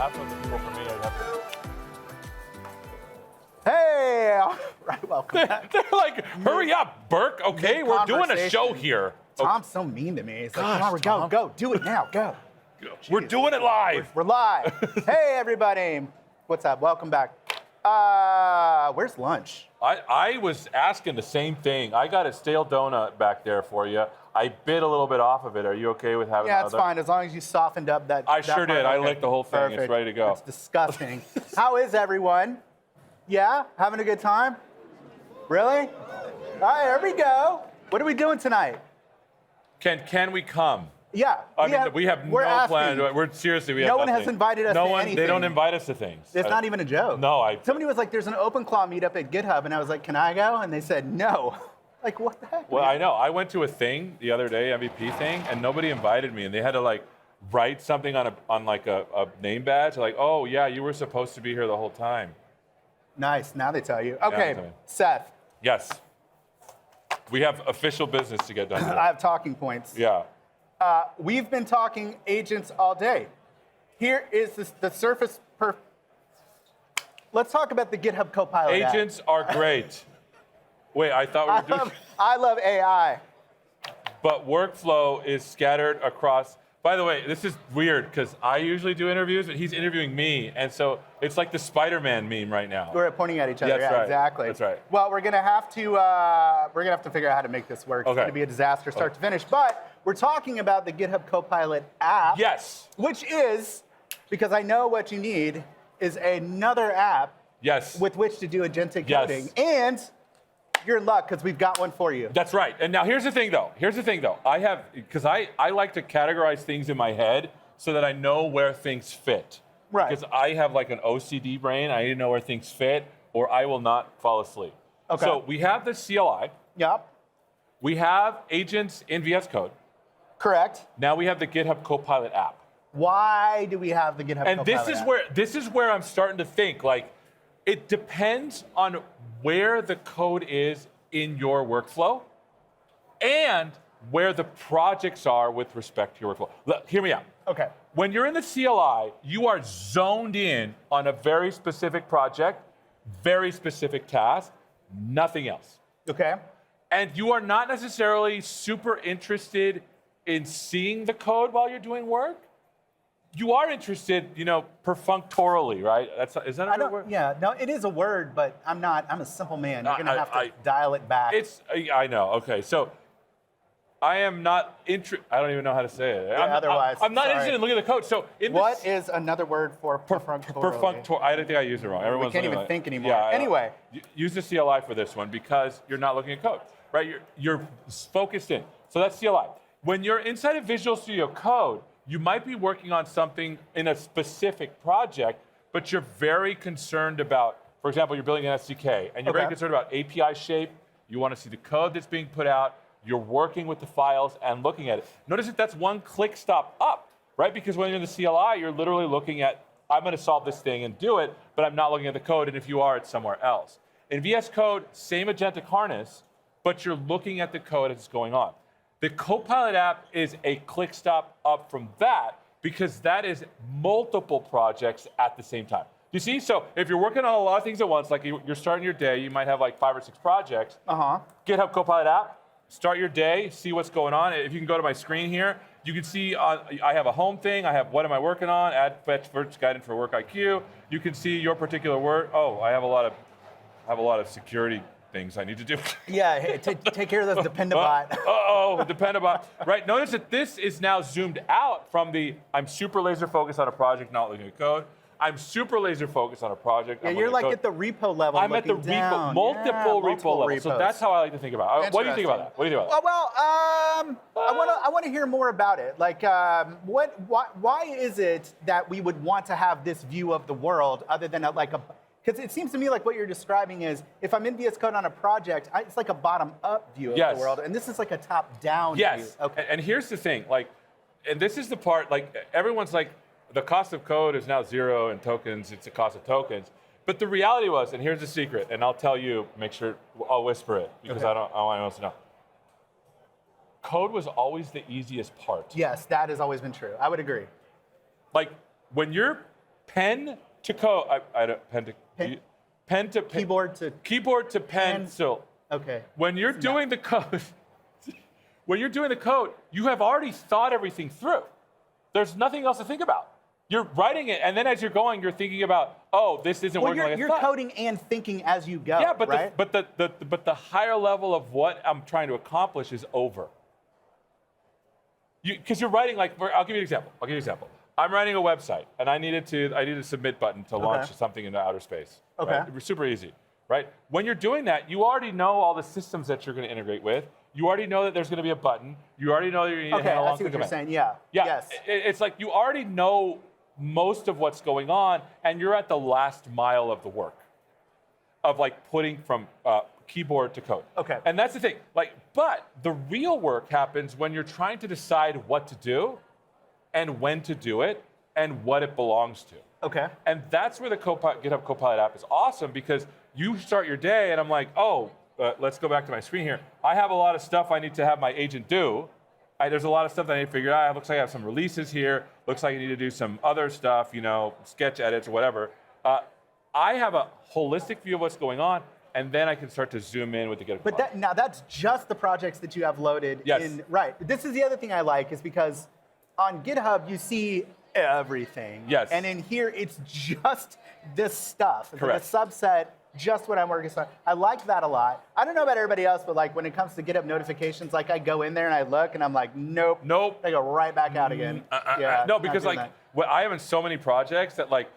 have something cool for me. I'd have to... Hey, all right, welcome back. They're like, hurry up, Burke. Okay, we're doing a show here. Tom's so mean to me. He's like, come on, go, do it now, go. We're doing it live. We're live. Hey, everybody. What's up? Welcome back. Where's lunch? I was asking the same thing. I got a stale donut back there for you. I bit a little bit off of it. Are you okay with having Yeah, another? it's fine, as long as you softened up that. I sure did. I licked the whole thing. Perfect. It's ready to go. It's disgusting. How is everyone? Yeah? Having a good time? Really? All right, here we go. What are we doing tonight? Can we come? Yeah. We have no plan. Seriously, we have no one nothing. has invited us to anything. They don't invite us to things. It's not even a joke. No, Somebody was like, there's an 𝗦𝗲𝗀𝗀𝗶ecie meetup at GitHub, and I was like, can I go? And they said no. Like, what the heck? Well, I know. I went to a thing the other day, MVP thing, and nobody invited me, and they had to like write something on a name badge, like, oh yeah, you were supposed to be here the whole time. Nice. Now they tell you. Okay, tell me. Seth. Yes. We have official business to get done here. I have talking points. Yeah. We've been talking agents all day. Here is the surface. Let's talk about the GitHub Copilot app. Agents are great. Wait, I thought we were doing... I love AI. But workflow is scattered across... By the way, this is weird because I usually do interviews, but he's interviewing me, and so it's like the Spider-Man meme right now. We're pointing at each other. That's right. Exactly. That's right. Well, we're gonna have to figure out how to make this work. It's gonna be a disaster start to finish. But we're talking about the GitHub Copilot app. Yes. Which is, because I know what you need, is another app. Yes. With which to do agentic coding. Yes. And you're in luck because we've got one for you. That's right. And now here's the thing, though. Because I like to categorize things in my head so that I know where things fit. Right. Because I have like an OCD brain. I need to know where things fit, or I will not fall asleep. Okay. So we have the CLI. Yep. We have agents in VS Code. Correct. Now we have the GitHub Copilot app. Why do we have the GitHub Copilot app? This is where I'm starting to think, like, it depends on where the code is in your workflow and where the projects are with respect to your workflow. Look, hear me out. Okay. When you're in the CLI, you are zoned in on a very specific project, very specific task, nothing else. Okay. And you are not necessarily super interested in seeing the code while you're doing work. You are interested, perfunctorily, right? Is that a word? Yeah, no, it is a word, but I'm not. I'm a simple man. You're gonna have to dial it back. I know. Okay, so I am not interested. I don't even know how to say it. Yeah, I'm not interested in looking at the code. So what is another word for perfunctorily? I don't think I used it wrong. We can't even think anymore. Yeah, anyway, use the CLI for this one because you're not looking at code, right? You're focused in. So that's CLI. When you're inside of Visual Studio Code, you might be working on something in a specific project, but you're very concerned about, for example, you're building an SDK, and you're very concerned about API shape. You want to see the code that's being put out. You're working with the files and looking at it. Notice that that's one click stop up, right? Because when you're in the CLI, you're literally looking at, I'm going to solve this thing and do it, but I'm not looking at the code, and if you are, it's somewhere else. In VS Code, same agentic harness, but you're looking at the code as it's going on. The Copilot app is a click stop up from that because that is multiple projects at the same time. You see? So if you're working on a lot of things at once, like you're starting your day, you might have like 5 or 6 projects. GitHub Copilot app, start your day, see what's going on. If you can go to my screen here, you can see I have a home thing. I have what am I working on? Add fetch first guidance for work IQ. You can see your particular work. Oh, I have a lot of security things I need to do. Yeah, hey, take care of this Dependabot. Dependabot. Right, notice that this is now zoomed out from the, I'm super laser focused on a project, not looking at code. I'm super laser focused on a project. Yeah, you're like at the repo level. I'm at the repo, multiple repo level. Repos. So that's how I like to think about it. What do you think about that? What do you think about that? Well, I want to hear more about it. Like, why is it that we would want to have this view of the world other than because it seems to me like what you're describing is, if I'm in VS Code on a project, it's like a bottom-up view of the world, and this is like a top-down view. Yes, okay. And here's the thing, and this is the part, everyone's like, the cost of code is now 0 in tokens, it's the cost of tokens. But the reality was, and here's the secret, and I'll tell you, make sure, I'll whisper it, because I want anyone else to know. Code was always the easiest part. Yes, that has always been true. I would agree. When you're pen to code. I don't pen to Keyboard to keyboard to pencil. Okay. When you're doing the code, you have already thought everything through. There's nothing else to think about. You're writing it, and then as you're going, you're thinking about, oh, this isn't working like I thought. You're coding and thinking as you go. Yeah, but right? but the higher level of what I'm trying to accomplish is over. Because you're writing like, I'll give you an example. I'm writing a website, and I need a submit button to launch something into outer space. Okay. Right? It was super easy, right? When you're doing that, you already know all the systems that you're going to integrate with. You already know that there's going to be a button. You already know that you need to handle I see what you're saying. Yeah. Yes. It's like you already know most of what's going on, and you're at the last mile of the work of like putting from keyboard to code. Okay. And that's the thing. Like, but the real work happens when you're trying to decide what to do, and when to do it, and what it belongs to. Okay. And that's where the GitHub Copilot app is awesome, because you start your day, and I'm like, oh, let's go back to my screen here. I have a lot of stuff I need to have my agent do. There's a lot of stuff that I need to figure out. It looks like I have some releases here. Looks like I need to do some other stuff, sketch edits or whatever. I have a holistic view of what's going on, and then I can start to zoom in with the GitHub. But now that's just the projects that you have loaded in. Right. This is the other thing I like, is because on GitHub you see everything. Yes. And in here it's just this stuff. It's Correct. like a subset, just what I'm working on. I like that a lot. I don't know about everybody else, but like when it comes to GitHub notifications, like I go in there and I look and I'm like, nope. I go right back out again. No, because like I have in so many projects that like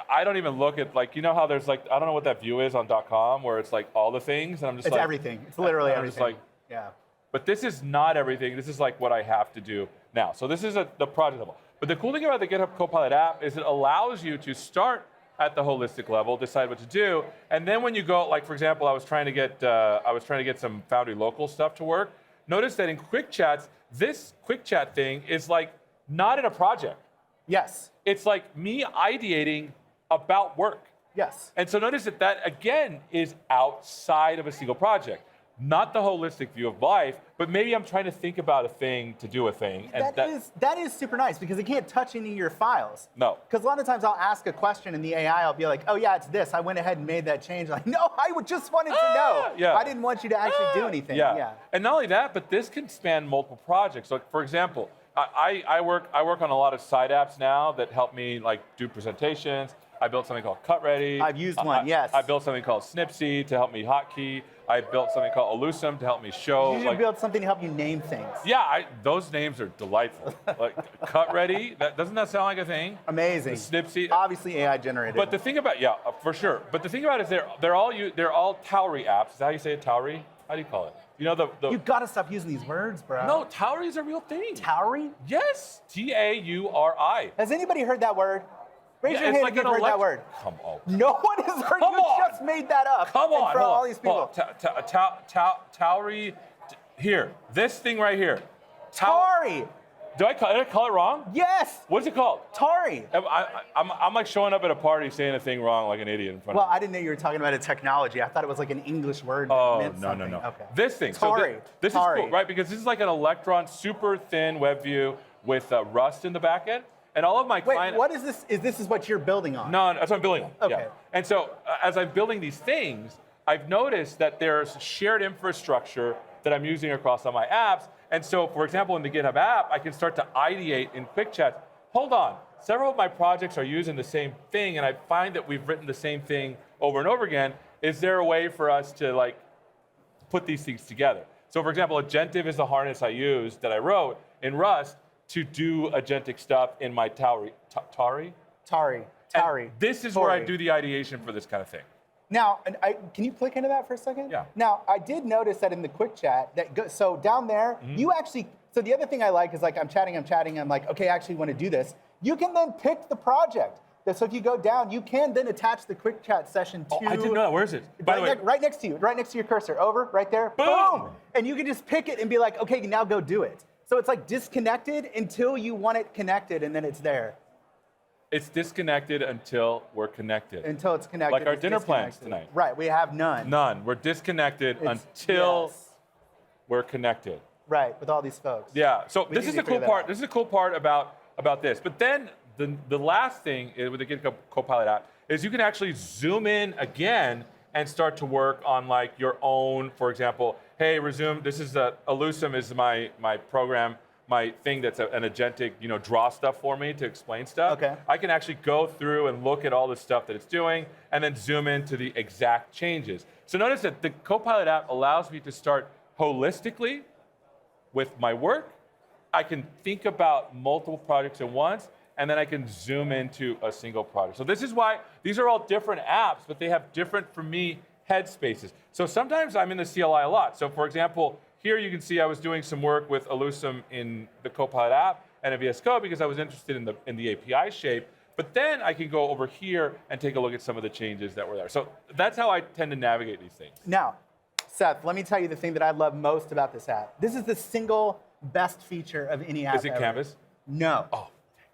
I don't even look at, like, how there's like, I don't know what that view is on .com where it's like all the things, and I'm just it's like. It's everything. It's literally I'm everything. Just like, yeah. But this is not everything. This is like what I have to do now. So this is the project level. But the cool thing about the GitHub Copilot app is it allows you to start at the holistic level, decide what to do, and then when you go, like for example, I was trying to get some Foundry local stuff to work. Notice that in quick chats, this quick chat thing is like not in a project. Yes. It's like me ideating about work. Yes. And so notice that again is outside of a single project. Not the holistic view of life, but maybe I'm trying to think about a thing to do a thing. And that is super nice, because it can't touch any of your files. No. Because a lot of times I'll ask a question and the AI will be like, oh yeah, it's this. I went ahead and made that change. Like, no, I just wanted to know. Yeah. I didn't want you to actually do anything. Yeah. And not only that, but this can span multiple projects. Like for example, I work on a lot of side apps now that help me like do presentations. I built something called cut-ready. I've used one, yes. I built something called 𝗦𝗽𝗀𝗀𝗀 to help me hotkey. I built something called 𝗦𝗲𝘀𝗀𝗀𝗀 to help me show. You should build something to help you name things. Yeah, those names are delightful. Like cut-ready, doesn't that sound like a thing? Amazing. 𝗦𝗽𝗀𝗀𝗀𝗀. Obviously AI generated. But the thing about, for sure. But the thing about it is they're all Tauri apps. Is that how you say it, Tauri? How do you call it? You gotta stop using these words, bro. No, Tauri is a real thing. Tauri? Yes, Tauri. Has anybody heard that word? Raise your hand like if you've heard that word. Come on. No one has heard. You just made that up. Come on. In front of all these people. Tauri. Here, this thing right here. Tauri. Did I call it wrong? Yes. What's it called? Tauri. I'm like showing up at a party saying a thing wrong like an idiot in front of me. I didn't know you were talking about a technology. I thought it was like an English word. Oh, that meant something. no. Okay. This thing. Tauri. So this is cool, right? Because this is like an Electron super thin web view with Rust in the back end. And all of my clients. Wait, what is this? This is what you're building on? No, that's what I'm building on. Okay. Yeah. And so as I'm building these things, I've noticed that there's shared infrastructure that I'm using across all my apps. And so, for example, in the GitHub app, I can start to ideate in quick chats. Hold on, several of my projects are using the same thing, and I find that we've written the same thing over and over again. Is there a way for us to like put these things together? So, for example, agentive is the harness I used that I wrote in Rust to do agentic stuff in my Tauri. And this is where I do the ideation for this kind of thing. Now, can you click into that for a second? Yeah. Now, I did notice that in the quick chat, so down there, you actually, so the other thing I like is like I'm chatting, I'm like, okay, I actually want to do this. You can then pick the project. So if you go down, you can then attach the quick chat session to. Oh, I didn't know that. Where is it? By the way, right next to you, right next to your cursor. Over, right there. Boom! And you can just pick it and be like, okay, now go do it. So it's like disconnected until you want it connected, and then it's there. It's disconnected until we're connected. Until it's connected. Like our dinner plans tonight. Right, we have none. None. We're disconnected until we're connected. Right, with all these folks. Yeah. So this is the cool part. This is the cool part about this. But then the last thing with the GitHub Copilot app is you can actually zoom in again and start to work on like your own, for example, hey, resume, this is 𝗦𝗲𝗀𝗀𝗻 is my program, my thing that's an agentic, draw stuff for me to explain stuff. Okay. I can actually go through and look at all the stuff that it's doing and then zoom into the exact changes. So notice that the Copilot app allows me to start holistically with my work. I can think about multiple projects at once, and then I can zoom into a single project. So this is why these are all different apps, but they have different, for me, headspaces. So sometimes I'm in the CLI a lot. So for example, here you can see I was doing some work with 𝗦𝗲𝗀𝗻𝗀 in the Copilot app and in VS Code because I was interested in the API shape. But then I can go over here and take a look at some of the changes that were there. So that's how I tend to navigate these things. Now, Seth, let me tell you the thing that I love most about this app. This is the single best feature of any app Is it ever. Canvas? No. Oh,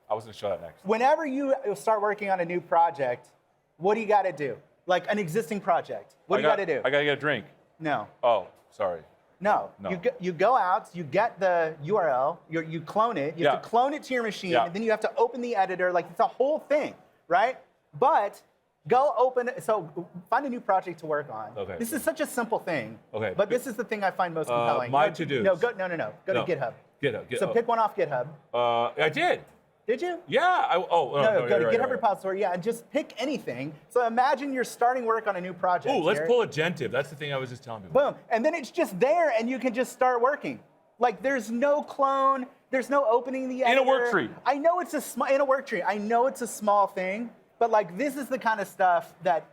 I was going to show that next. Whenever you start working on a new project, what do you got to do? Like an existing project, what do you got to do? I got to get a drink. No. Oh, sorry. No. No. You go out, you get the URL, you clone it, you have to clone it to your machine, and then you have to open the editor, like it's a whole thing, right? But go open, so find a new project to work on. Okay. This is such a simple thing, Okay. but this is the thing I find most compelling. My to-dos. No, go to GitHub. GitHub. So pick one off GitHub. I did. Did you? Yeah. No, go to right, GitHub right. repository, yeah, and just pick anything. So imagine you're starting work on a new project. Ooh, let's here. pull agentive. That's the thing I was just telling people. Boom, and then it's just there, and you can just start working. Like there's no clone, there's no opening the editor. In a work tree. I know it's in a work tree. I know it's a small thing, but like this is the kind of stuff that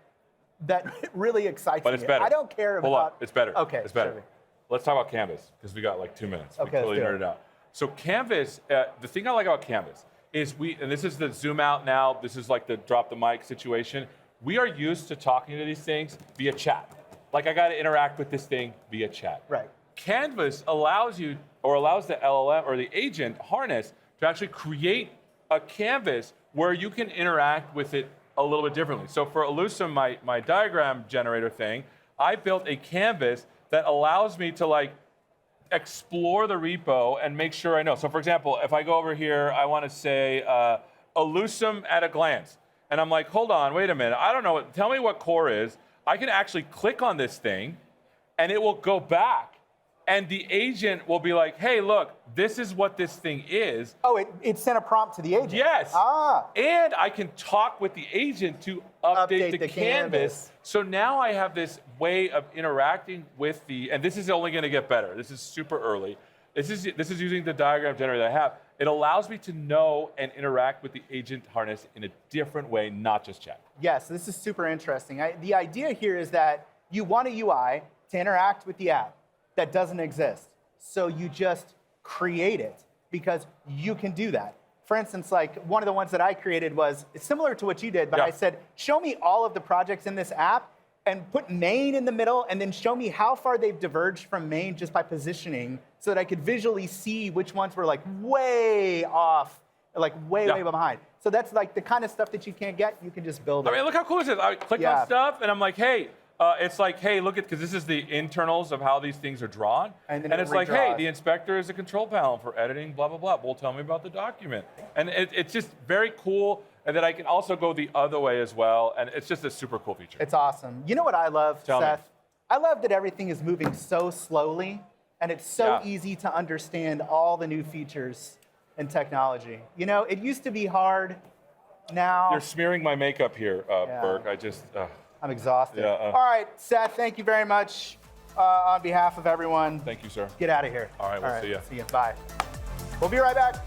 really excites me. But it's better. I don't care about. Hold on, it's better. Okay, it's better. sure. Let's talk about Canvas because we got like 2 minutes. Okay, we totally let's do nerded out. So Canvas, the thing I like about Canvas is and this is the zoom out now. This is like the drop the mic situation. We are used to talking to these things via chat. Like I got to interact with this thing via chat. Right. Canvas allows you, or allows the LLM or the agent harness to actually create a canvas where you can interact with it a little bit differently. So for 𝗦𝗲𝗀𝗀𝗀𝗀, my diagram generator thing, I built a canvas that allows me to like explore the repo and make sure I know. So for example, if I go over here, I want to say 𝗦𝗲𝗀𝗀𝗀𝗀 at a glance. And I'm like, hold on, wait a minute. I don't know tell me what core is. I can actually click on this thing and it will go back. And the agent will be like, hey, look, this is what this thing is. Oh, it sent a prompt to the agent. Yes. Ah. And I can talk with the agent to update the canvas. So now I have this way of interacting with and this is only going to get better. This is super early. This is using the diagram generator that I have. It allows me to know and interact with the agent harness in a different way, not just chat. Yes, this is super interesting. The idea here is that you want a UI to interact with the app that doesn't exist. So you just create it because you can do that. For instance, like one of the ones that I created was similar to what you did, but I said, show me all of the projects in this app and put main in the middle and then show me how far they've diverged from main just by positioning so that I could visually see which ones were like way off, like way behind. So that's like the kind of stuff that you can't get, you can just build it. I mean, look how cool this is. I click on stuff and I'm like, hey, it's like, hey, look at, because this is the internals of how these things are drawn. And it's like, hey, the inspector is a control panel for editing, blah, blah, blah. Well, tell me about the document. And it's just very cool. And then I can also go the other way as well. And it's just a super cool feature. It's awesome. You know what I love, Seth? I love that everything is moving so slowly. And it's so easy to understand all the new features and technology. You know, it used to be hard. Now. You're smearing my makeup here, Burke. I just. I'm exhausted. Yeah, all right, Seth, thank you very much on behalf of everyone. Thank you, sir. Get out of here. All right, we'll see you. See you. Bye. We'll be right back.